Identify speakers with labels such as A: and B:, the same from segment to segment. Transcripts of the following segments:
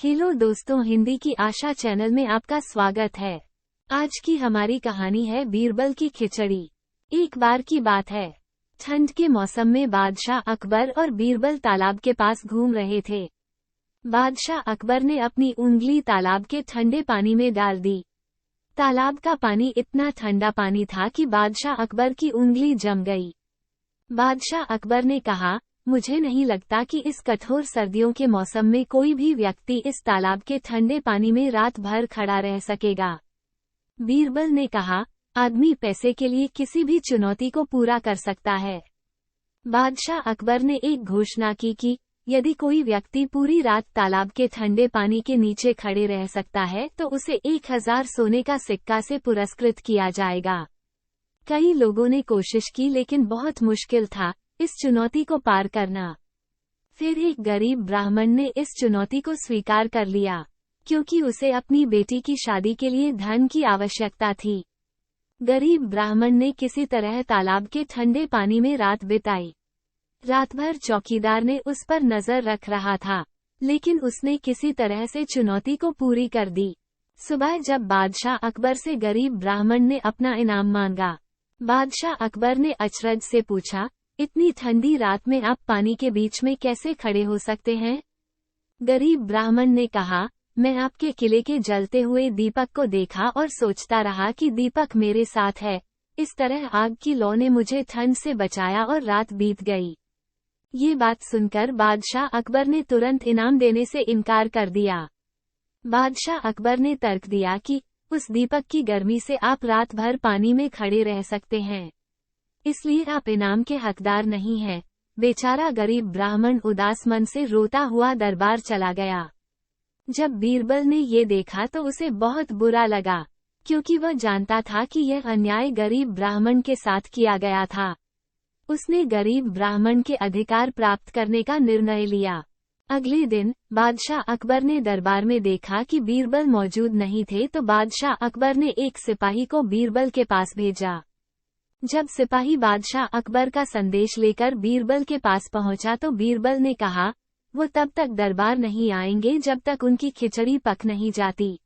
A: Hello दोस्तों, हिंदी की आशा channel में आपका स्वागत है। आज की हमारी कहानी है बीरबल की खिचड़ी। एक बार की बात है, ठंड के मौसम में बादशाह अकबर और बीरबल तालाब के पास घूम रहे थे। बादशाह अकबर ने अपनी उंगली तालाब के ठंडे पानी में डाल दी। तालाब का पानी इतना ठंडा पानी था कि बादशाह अकबर की उंगली जम गई। बादशाह अकबर ने कहा, मुझे नहीं लगता कि इस कठोर सर्दियों के मौसम में कोई भी व्यक्ति इस तालाब के ठंडे पानी में रात भर खड़ा रह सकेगा। बीरबल ने कहा, आदमी पैसे के लिए किसी भी चुनौती को पूरा कर सकता है। बादशाह अकबर ने एक घोषणा की कि यदि कोई व्यक्ति पूरी रात तालाब के ठंडे पानी के नीचे खड़े रह सकता है तो उसे 1000 सोने का सिक्का से पुरस्कृत किया जाएगा। कई लोगों ने कोशिश की लेकिन बहुत मुश्किल था इस चुनौती को पार करना। फिर एक गरीब ब्राह्मण ने इस चुनौती को स्वीकार कर लिया, क्योंकि उसे अपनी बेटी की शादी के लिए धन की आवश्यकता थी। गरीब ब्राह्मण ने किसी तरह तालाब के ठंडे पानी में रात बिताई। रात भर चौकीदार ने उस पर नजर रख रहा था, लेकिन उसने किसी तरह से चुनौती को पूरी कर दी। सुबह जब बादशाह अकबर से गरीब ब्राह्मण ने अपना इनाम मांगा, बादशाह अकबर ने अचरज से पूछा, इतनी ठंडी रात में आप पानी के बीच में कैसे खड़े हो सकते हैं? गरीब ब्राह्मण ने कहा, मैं आपके किले के जलते हुए दीपक को देखा और सोचता रहा कि दीपक मेरे साथ है। इस तरह आग की लौ ने मुझे ठंड से बचाया और रात बीत गई। ये बात सुनकर बादशाह अकबर ने तुरंत इनाम देने से इनकार कर दिया। बादशाह अकबर ने तर्क दिया कि उस दीपक की गर्मी से आप रात भर पानी में खड़े रह सकते हैं, इसलिए आप इनाम के हकदार नहीं हैं। बेचारा गरीब ब्राह्मण उदास मन से रोता हुआ दरबार चला गया। जब बीरबल ने ये देखा तो उसे बहुत बुरा लगा, क्योंकि वह जानता था कि यह अन्याय गरीब ब्राह्मण के साथ किया गया था। उसने गरीब ब्राह्मण के अधिकार प्राप्त करने का निर्णय लिया। अगले दिन बादशाह अकबर ने दरबार में देखा कि बीरबल मौजूद नहीं थे, तो बादशाह अकबर ने एक सिपाही को बीरबल के पास भेजा। जब सिपाही बादशाह अकबर का संदेश लेकर बीरबल के पास पहुंचा तो बीरबल ने कहा, वो तब तक दरबार नहीं आएंगे जब तक उनकी खिचड़ी पक नहीं जाती।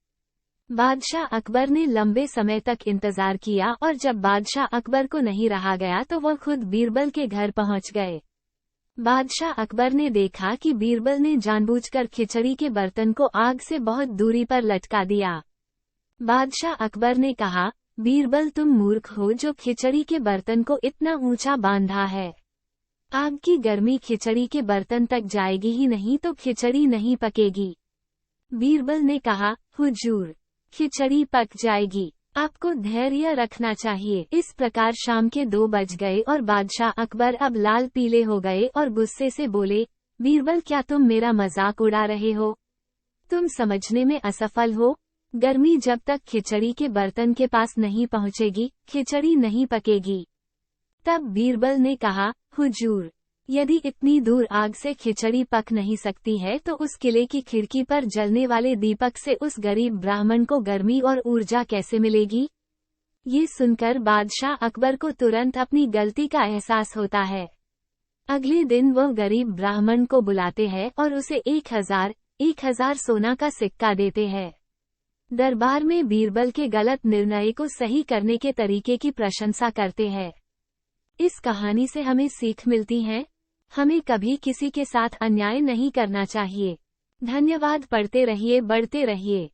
A: बादशाह अकबर ने लंबे समय तक इंतजार किया और जब बादशाह अकबर को नहीं रहा गया तो वह खुद बीरबल के घर पहुंच गए। बादशाह अकबर ने देखा कि बीरबल ने जानबूझकर खिचड़ी के बर्तन को आग से बहुत दूरी पर लटका दिया। बादशाह अकबर ने कहा, बीरबल तुम मूर्ख हो जो खिचड़ी के बर्तन को इतना ऊंचा बांधा है। आग की गर्मी खिचड़ी के बर्तन तक जाएगी ही नहीं तो खिचड़ी नहीं पकेगी। बीरबल ने कहा, हुजूर, खिचड़ी पक जाएगी, आपको धैर्य रखना चाहिए। इस प्रकार शाम के 2 बज गए और बादशाह अकबर अब लाल पीले हो गए और गुस्से से बोले, बीरबल क्या तुम मेरा मजाक उड़ा रहे हो? तुम समझने में असफल हो। गर्मी जब तक खिचड़ी के बर्तन के पास नहीं पहुंचेगी, खिचड़ी नहीं पकेगी। तब बीरबल ने कहा, हुजूर, यदि इतनी दूर आग से खिचड़ी पक नहीं सकती है तो उस किले की खिड़की पर जलने वाले दीपक से उस गरीब ब्राह्मण को गर्मी और ऊर्जा कैसे मिलेगी? ये सुनकर बादशाह अकबर को तुरंत अपनी गलती का एहसास होता है। अगले दिन वह गरीब ब्राह्मण को बुलाते हैं और उसे 1000 सोना का सिक्का देते हैं। दरबार में बीरबल के गलत निर्णय को सही करने के तरीके की प्रशंसा करते हैं। इस कहानी से हमें सीख मिलती है, हमें कभी किसी के साथ अन्याय नहीं करना चाहिए। धन्यवाद। पढ़ते रहिए, बढ़ते रहिए।